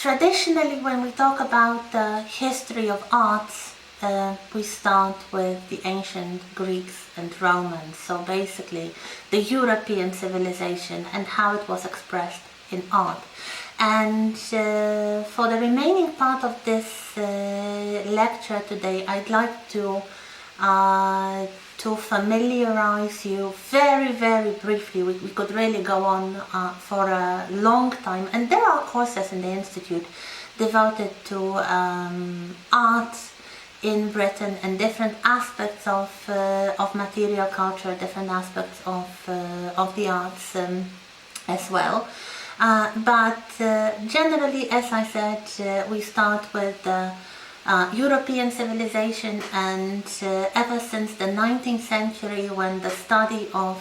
Traditionally, when we talk about the history of arts, we start with the ancient Greeks and Romans, so basically the European civilization and how it was expressed in art. And for the remaining part of this lecture today, I'd like to familiarize you very briefly. We could really go on for a long time, and there are courses in the Institute devoted to art in Britain and different aspects of material culture, different aspects of the arts as well. But generally, as I said, we start with the European civilization, and ever since the 19th century, when the study of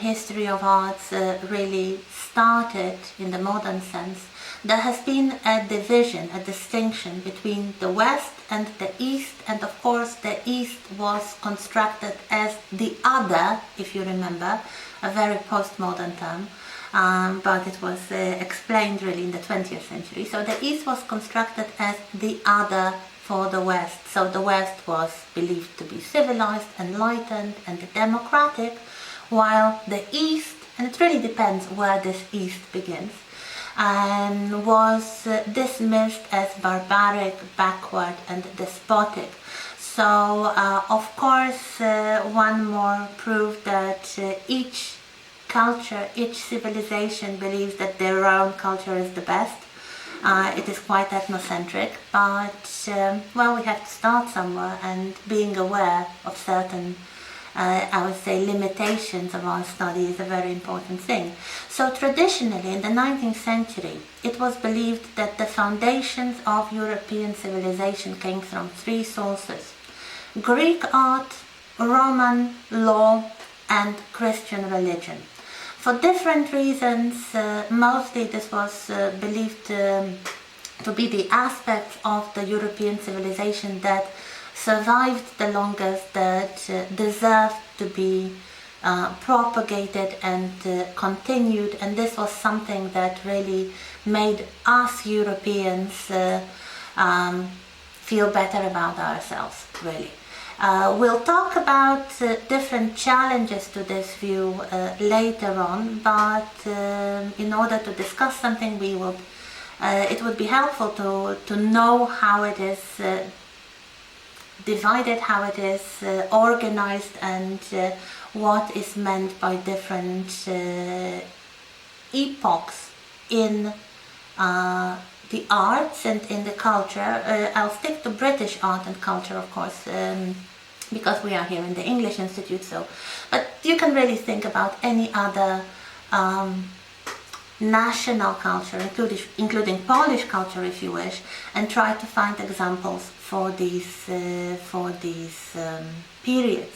history of arts really started in the modern sense, there has been a division, a distinction between the West and the East, and of course the East was constructed as the other, if you remember, a very postmodern term. But it was explained really in the 20th century. So the East was constructed as the other for the West. So the West was believed to be civilized, enlightened and democratic, while the East, and it really depends where this East begins, was dismissed as barbaric, backward and despotic. So of course one more proof that each culture, each civilization believes that their own culture is the best. It is quite ethnocentric, but well, we have to start somewhere, and being aware of certain, I would say, limitations of our study is a very important thing. So traditionally, in the 19th century, it was believed that the foundations of European civilization came from three sources: Greek art, Roman law, and Christian religion. For different reasons, mostly this was believed to be the aspects of the European civilization that survived the longest, that deserved to be propagated and continued, and this was something that really made us Europeans feel better about ourselves, really. We'll talk about different challenges to this view later on, but in order to discuss something, it would be helpful to know how it is divided, how it is organized, and what is meant by different epochs in the arts and in the culture. I'll stick to British art and culture, of course, because we are here in the English Institute. So, but you can really think about any other national culture, including Polish culture, if you wish, and try to find examples for these periods.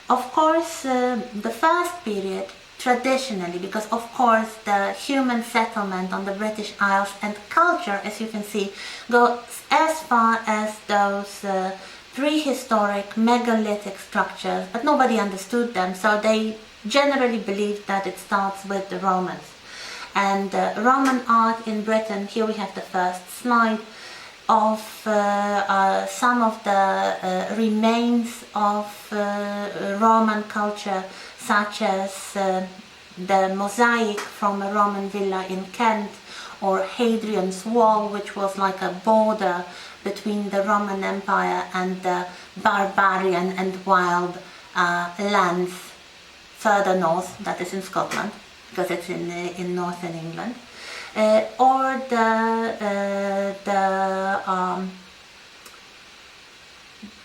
Of course, the first period, traditionally, because of course the human settlement on the British Isles and culture, as you can see, goes as far as those prehistoric megalithic structures, but nobody understood them, so they generally believed that it starts with the Romans. And Roman art in Britain, here we have the first slide of some of the remains of Roman culture, such as the mosaic from a Roman villa in Kent, or Hadrian's Wall, which was like a border between the Roman Empire and the barbarian and wild lands further north, that is in Scotland, because it's in northern England, or the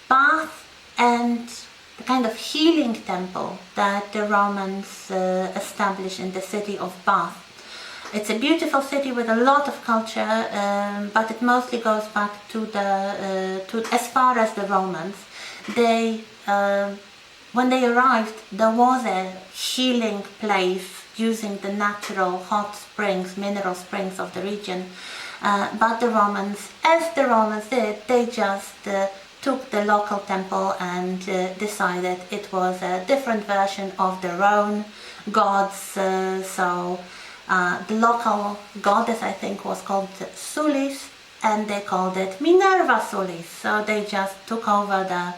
bath and the kind of healing temple that the Romans established in the city of Bath. It's a beautiful city with a lot of culture, but it mostly goes back to as far as the Romans. When they arrived, there was a healing place using the natural hot springs, mineral springs of the region. But the Romans, as the Romans did, they just took the local temple and decided it was a different version of their own gods. So The local goddess, I think, was called Sulis, and they called it Minerva Sulis. So they just took over the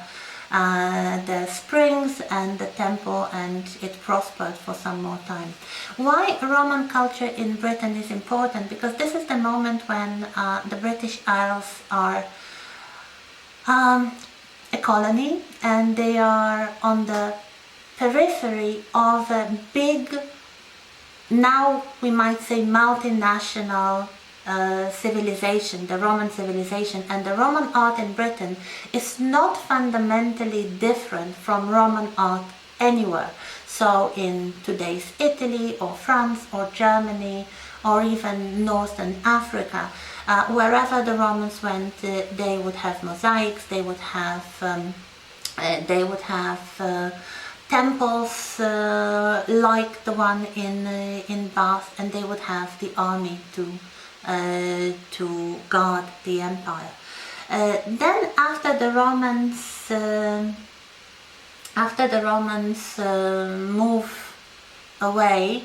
springs and the temple, and it prospered for some more time. Why Roman culture in Britain is important? Because this is the moment when the British Isles are a colony, and they are on the periphery of a big, now we might say multinational civilization, the Roman civilization. And the Roman art in Britain is not fundamentally different from Roman art anywhere. So in today's Italy or France or Germany or even Northern Africa, wherever the Romans went, they would have mosaics, they would have temples like the one in Bath, and they would have the army to guard the empire. Then after the Romans move away,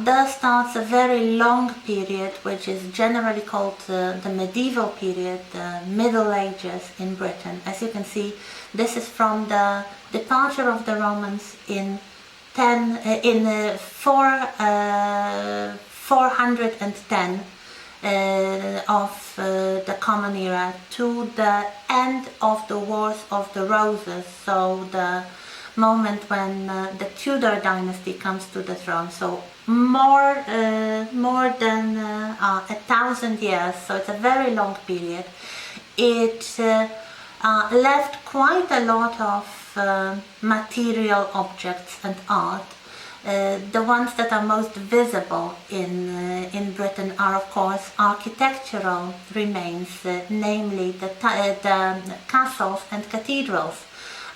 there starts a very long period, which is generally called the medieval period, the Middle Ages in Britain. As you can see, this is from the departure of the Romans in 410 of the Common Era to the end of the Wars of the Roses, so the moment when the Tudor dynasty comes to the throne. So more than 1,000 years, so it's a very long period. It left quite a lot of material objects and art. The ones that are most visible in Britain are, of course, architectural remains, namely the castles and cathedrals.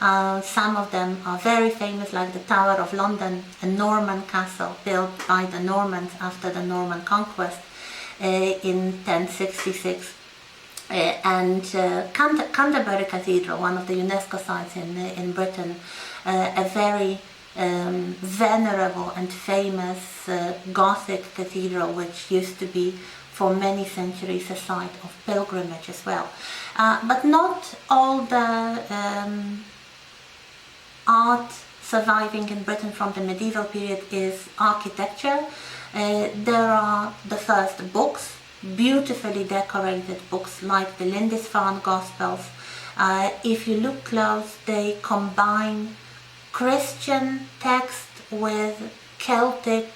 Some of them are very famous, like the Tower of London, a Norman castle built by the Normans after the Norman conquest in 1066. And Canterbury Cathedral, one of the UNESCO sites in Britain, a very venerable and famous Gothic cathedral, which used to be for many centuries a site of pilgrimage as well. But not all the art surviving in Britain from the medieval period is architecture. There are the first books, beautifully decorated books like the Lindisfarne Gospels. If you look close, they combine Christian text with Celtic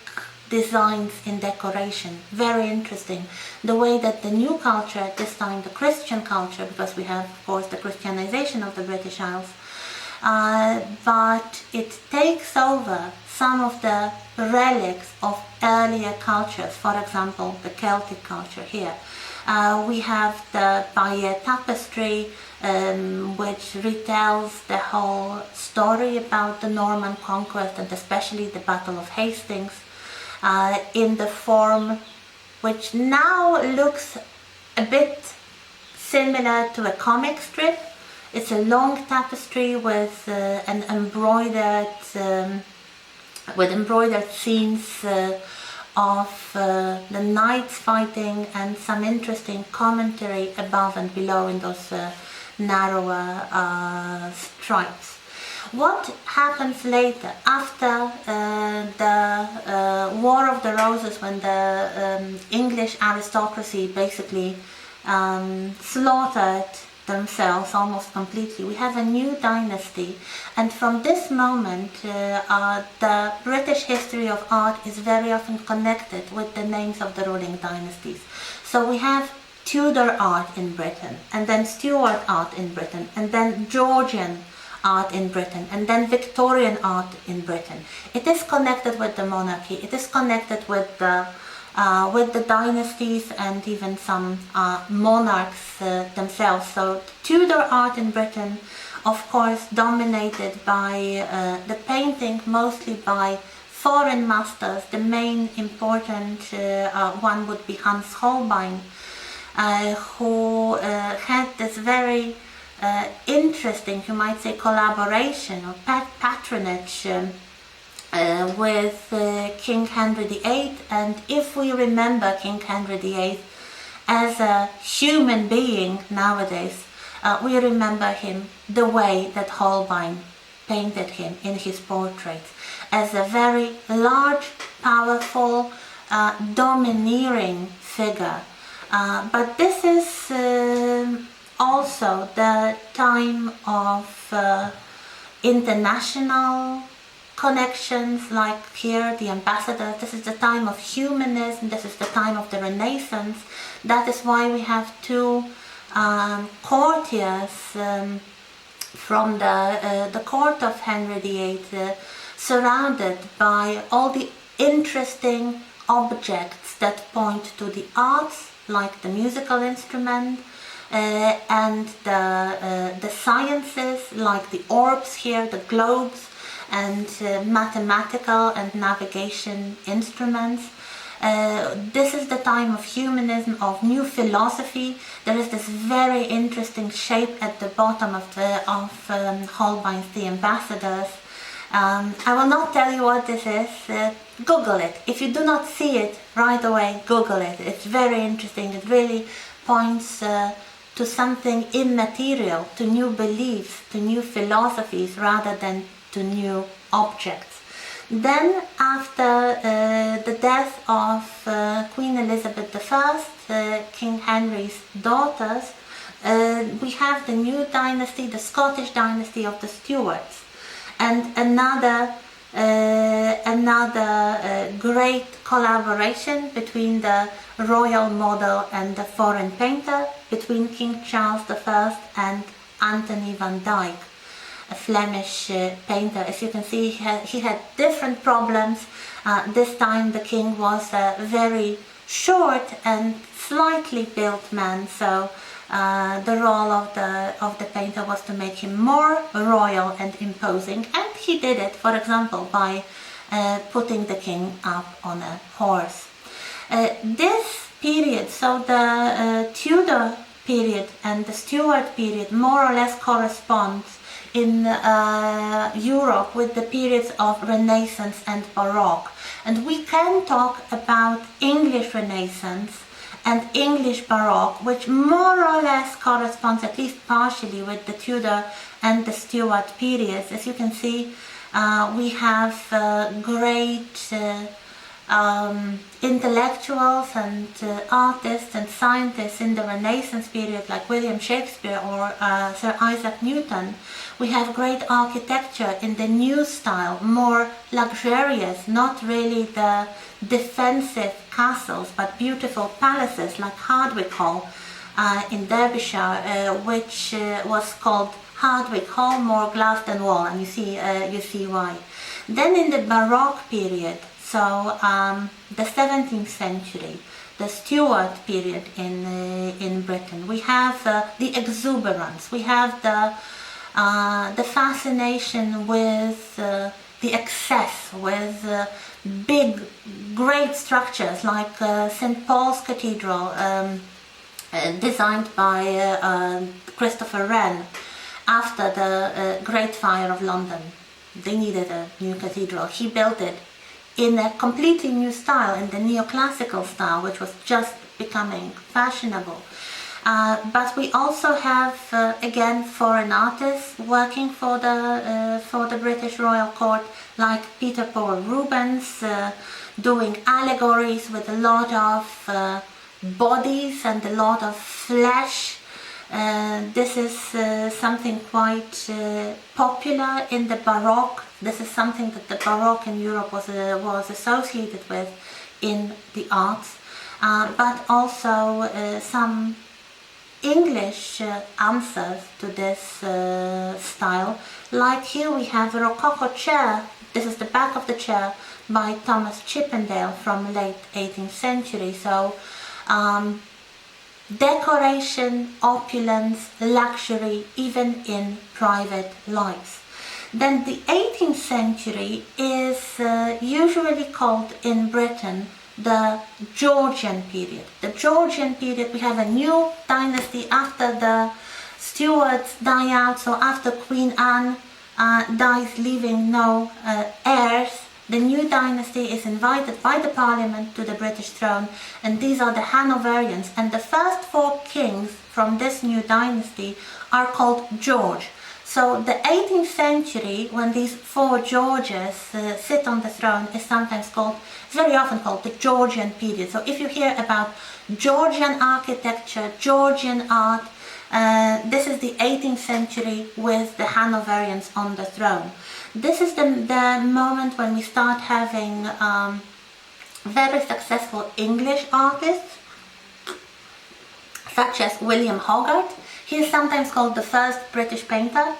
designs in decoration. Very interesting. The way that the new culture, at this time the Christian culture, because we have, of course, the Christianization of the British Isles, but it takes over some of the relics of earlier cultures, for example, the Celtic culture here. We have the Bayeux Tapestry, which retells the whole story about the Norman conquest and especially the Battle of Hastings, in the form which now looks a bit similar to a comic strip. It's a long tapestry with embroidered scenes of the knights fighting and some interesting commentary above and below in those narrower stripes. What happens later, after the War of the Roses, when the English aristocracy basically slaughtered themselves almost completely? We have a new dynasty, and from this moment the British history of art is very often connected with the names of the ruling dynasties. So we have Tudor art in Britain, and then Stuart art in Britain, and then Georgian art in Britain, and then Victorian art in Britain. It is connected with the monarchy, it is connected with the dynasties and even some monarchs themselves. So Tudor art in Britain, of course, dominated by the painting mostly by foreign masters. The main important one would be Hans Holbein, who had this very interesting, you might say, collaboration or patronage with King Henry VIII. And if we remember King Henry VIII as a human being nowadays, we remember him the way that Holbein painted him in his portraits, as a very large, powerful, domineering figure. But this is also the time of international connections, like here the ambassadors. This is the time of humanism, this is the time of the Renaissance. That is why we have two courtiers from the court of Henry VIII, surrounded by all the interesting objects that point to the arts, like the musical instrument, and the sciences, like the orbs here, the globes, and mathematical and navigation instruments. This is the time of humanism, of new philosophy. There is this very interesting shape at the bottom of Holbein's The Ambassadors. I will not tell you what this is. Google it. If you do not see it right away, Google it. It's very interesting. It really points to something immaterial, to new beliefs, to new philosophies, rather than to new objects. Then, after the death of Queen Elizabeth I, King Henry's daughters, we have the new dynasty, the Scottish dynasty of the Stuarts, and another great collaboration between the royal model and the foreign painter, between King Charles I and Anthony van Dyck, a Flemish painter. As you can see, he had different problems. This time the king was a very short and slightly built man, so the role of the painter was to make him more royal and imposing, and he did it, for example, by putting the king up on a horse. This period, so the Tudor period and the Stuart period, more or less corresponds in Europe with the periods of Renaissance and Baroque. And we can talk about English Renaissance and English Baroque, which more or less corresponds, at least partially, with the Tudor and the Stuart periods. As you can see, we have great intellectuals and artists and scientists in the Renaissance period, like William Shakespeare or Sir Isaac Newton. We have great architecture in the new style, more luxurious, not really the defensive castles, but beautiful palaces like Hardwick Hall in Derbyshire, which was called Hardwick Hall, more glass than wall, and you see why. Then in the Baroque period, so the 17th century, the Stuart period in Britain, we have the exuberance, we have the fascination with the excess, with big, great structures like St. Paul's Cathedral, designed by Christopher Wren after the Great Fire of London. They needed a new cathedral. He built it in a completely new style, in the neoclassical style, which was just becoming fashionable. But we also have, again, foreign artists working for the British Royal Court, like Peter Paul Rubens, doing allegories with a lot of bodies and a lot of flesh. This is something quite popular in the Baroque. This is something that the Baroque in Europe was associated with in the arts, but also some English answers to this style. Like here we have a Rococo chair. This is the back of the chair by Thomas Chippendale from late 18th century. So decoration, opulence, luxury, even in private lives. Then the 18th century is usually called in Britain the Georgian period. The Georgian period, we have a new dynasty after the Stuarts die out, so after Queen Anne dies, leaving no heirs. the new dynasty is invited by the parliament to the British throne, and these are the Hanoverians, and the first 4 kings from this new dynasty are called George. So the 18th century, when these 4 Georges sit on the throne, is sometimes called, it's very often called the Georgian period. So if you hear about Georgian architecture, Georgian art, this is the 18th century with the Hanoverians on the throne. This is the moment when we start having very successful English artists, such as William Hogarth. He is sometimes called the first British painter.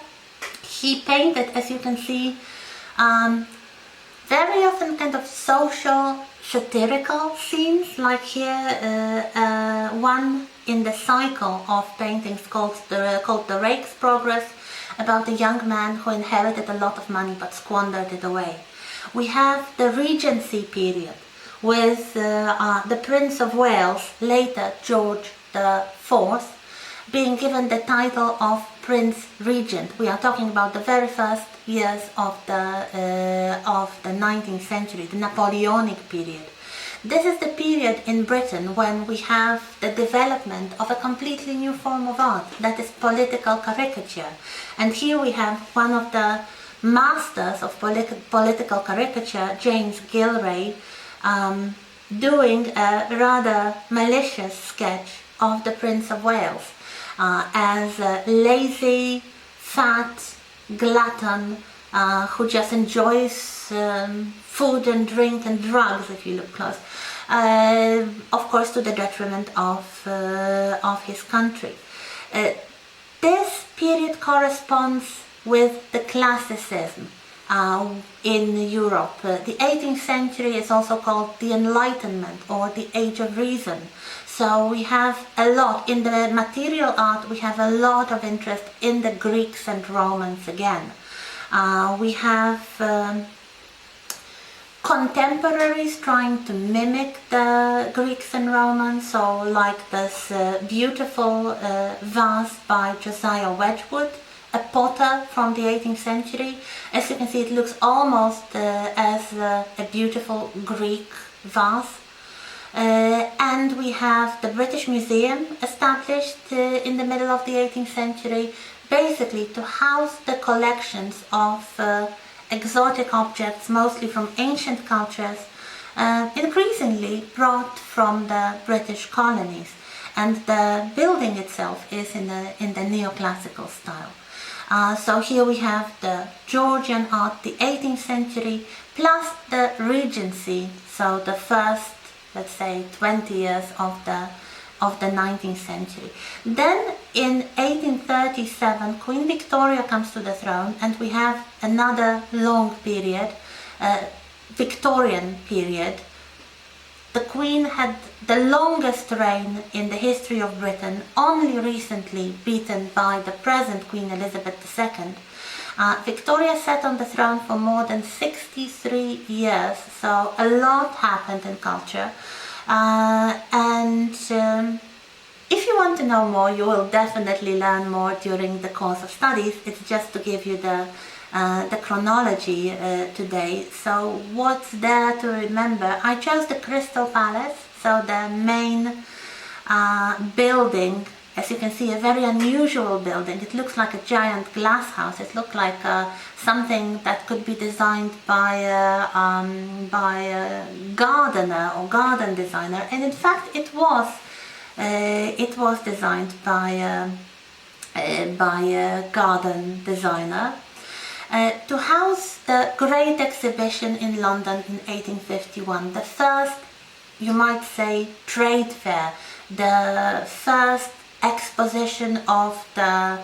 He painted, as you can see, very often kind of social, satirical scenes, like here one in the cycle of paintings called the Rake's Progress, about a young man who inherited a lot of money but squandered it away. We have the Regency period with the Prince of Wales, later George IV, being given the title of Prince Regent. We are talking about the very first years of the 19th century, the Napoleonic period. This is the period in Britain when we have the development of a completely new form of art, that is political caricature. And here we have one of the masters of political caricature, James Gillray, doing a rather malicious sketch of the Prince of Wales as a lazy, fat glutton who just enjoys food and drink and drugs, if you look close, of course to the detriment of his country. This period corresponds with the classicism in Europe. The 18th century is also called the Enlightenment or the Age of Reason. So we have a lot, in the material art, we have a lot of interest in the Greeks and Romans again. We have contemporaries trying to mimic the Greeks and Romans, so like this beautiful vase by Josiah Wedgwood, a potter from the 18th century. As you can see, it looks almost as a beautiful Greek vase. And we have the British Museum, established in the middle of the 18th century, basically to house the collections of exotic objects, mostly from ancient cultures, increasingly brought from the British colonies. And the building itself is in the neoclassical style. So here we have the Georgian art, the 18th century, plus the Regency, so the first, let's say, 20 years of the 19th century. Then in 1837, Queen Victoria comes to the throne, and we have another long period, Victorian period. The Queen had the longest reign in the history of Britain, only recently beaten by the present Queen Elizabeth II. Victoria sat on the throne for more than 63 years, so a lot happened in culture. If you want to know more, you will definitely learn more during the course of studies. It's just to give you the chronology today. So what's there to remember? I chose the Crystal Palace, so the main building. As you can see, a very unusual building. It looks like a giant glass house. It looked like something that could be designed by a gardener or garden designer, and in fact it was designed by a garden designer to house the Great Exhibition in London in 1851, the first, you might say, trade fair, the first exposition of the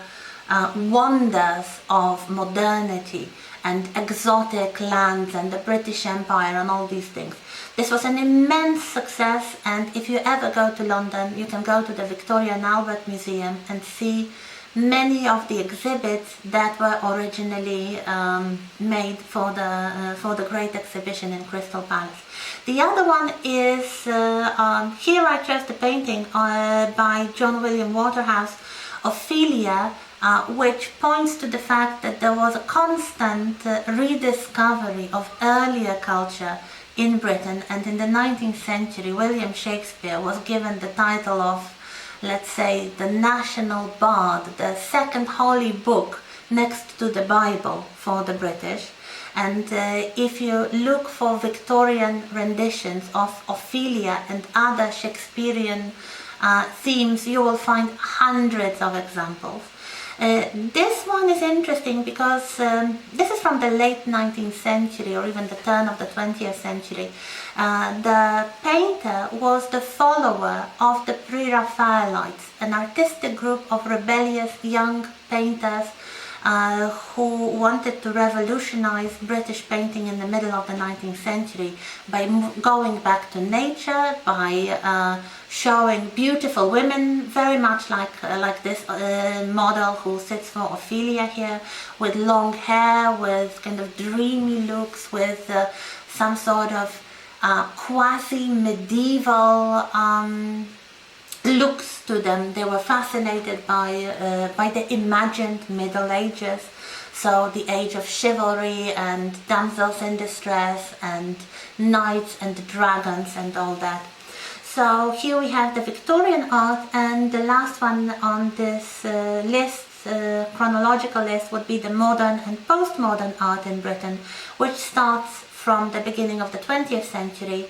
wonders of modernity and exotic lands and the British Empire and all these things. This was an immense success, and if you ever go to London, you can go to the Victoria and Albert Museum and see many of the exhibits that were originally made for the Great Exhibition in Crystal Palace. The other one is, here I chose the painting by John William Waterhouse, Ophelia, which points to the fact that there was a constant rediscovery of earlier culture in Britain, and in the 19th century William Shakespeare was given the title of, let's say, the national bard, the second holy book next to the Bible for the British. And if you look for Victorian renditions of Ophelia and other Shakespearean themes, you will find hundreds of examples. This one is interesting because this is from the late 19th century or even the turn of the 20th century. The painter was the follower of the Pre-Raphaelites, an artistic group of rebellious young painters who wanted to revolutionize British painting in the middle of the 19th century by going back to nature, by showing beautiful women, very much like this model who sits for Ophelia here, with long hair, with kind of dreamy looks, with some sort of quasi-medieval looks to them. They were fascinated by the imagined Middle Ages, so the age of chivalry and damsels in distress and knights and dragons and all that. So here we have the Victorian art, and the last one on this chronological list would be the modern and postmodern art in Britain, which starts from the beginning of the 20th century.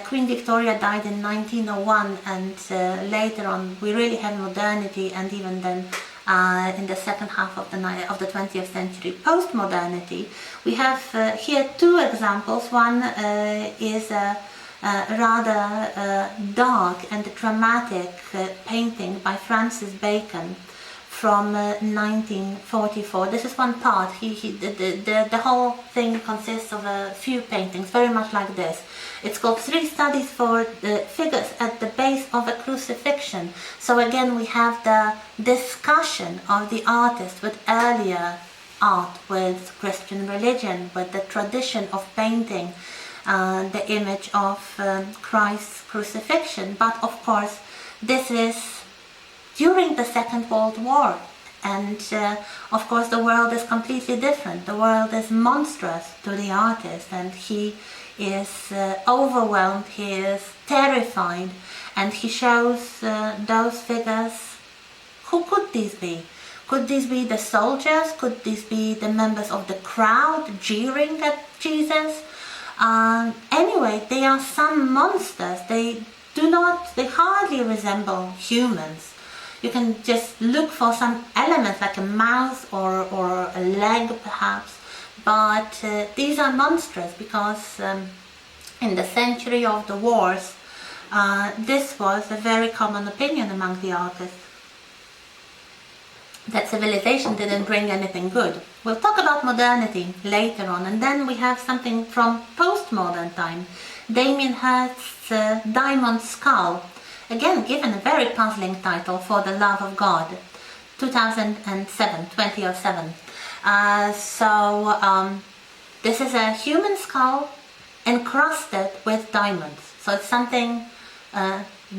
Queen Victoria died in 1901, and later on we really have modernity, and even then in the second half of the 20th century, post-modernity. We have here two examples. One is a rather dark and dramatic painting by Francis Bacon from 1944. This is one part. The whole thing consists of a few paintings, very much like this. It's called Three Studies for Figures at the Base of a Crucifixion. So again we have the discussion of the artist with earlier art, with Christian religion, with the tradition of painting the image of Christ's crucifixion. But of course this is during the Second World War, and of course the world is completely different. The world is monstrous to the artist, and he is overwhelmed, he is terrified, and he shows those figures. Who could these be? Could these be the soldiers? Could these be the members of the crowd jeering at Jesus? Anyway, they are some monsters. They hardly resemble humans. You can just look for some elements like a mouth or a leg perhaps, but these are monstrous because in the century of the wars this was a very common opinion among the artists, that civilization didn't bring anything good. We'll talk about modernity later on, and then we have something from postmodern time. Damien Hirst's Diamond Skull, again given a very puzzling title, For the Love of God, 2007. This is a human skull encrusted with diamonds. So it's something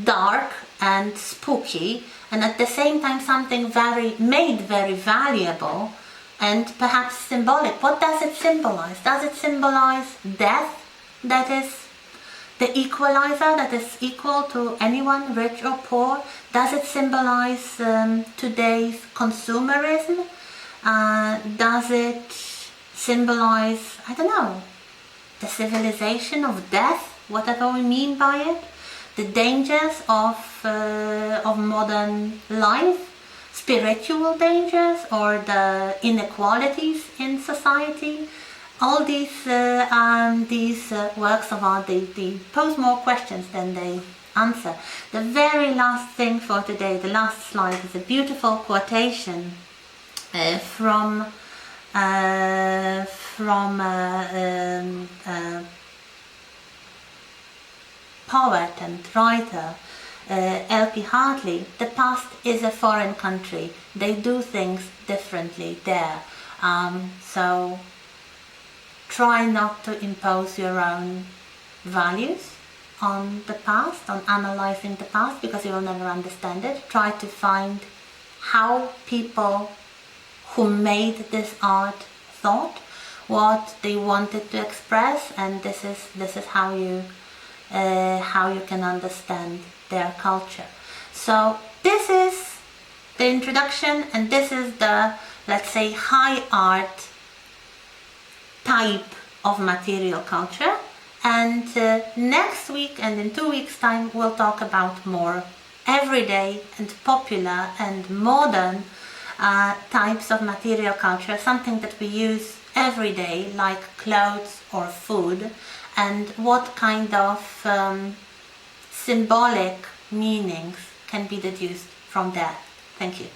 dark and spooky, and at the same time something made very valuable and perhaps symbolic. What does it symbolize? Does it symbolize death, that is the equalizer, that is equal to anyone, rich or poor? Does it symbolize today's consumerism? Does it symbolize, I don't know, the civilization of death, whatever we mean by it? The dangers of modern life, spiritual dangers, or the inequalities in society. All these works of art, they pose more questions than they answer. The very last thing for today, the last slide, is a beautiful quotation from poet and writer L.P. Hartley. The past is a foreign country. They do things differently there. So try not to impose your own values on the past, on analyzing the past, because you will never understand it. Try to find how people who made this art thought, what they wanted to express, and this is how you can understand their culture. So this is the introduction, and this is the, let's say, high art type of material culture. And next week and in 2 weeks time we'll talk about more everyday and popular and modern types of material culture, something that we use every day like clothes or food, and what kind of symbolic meanings can be deduced from that. Thank you.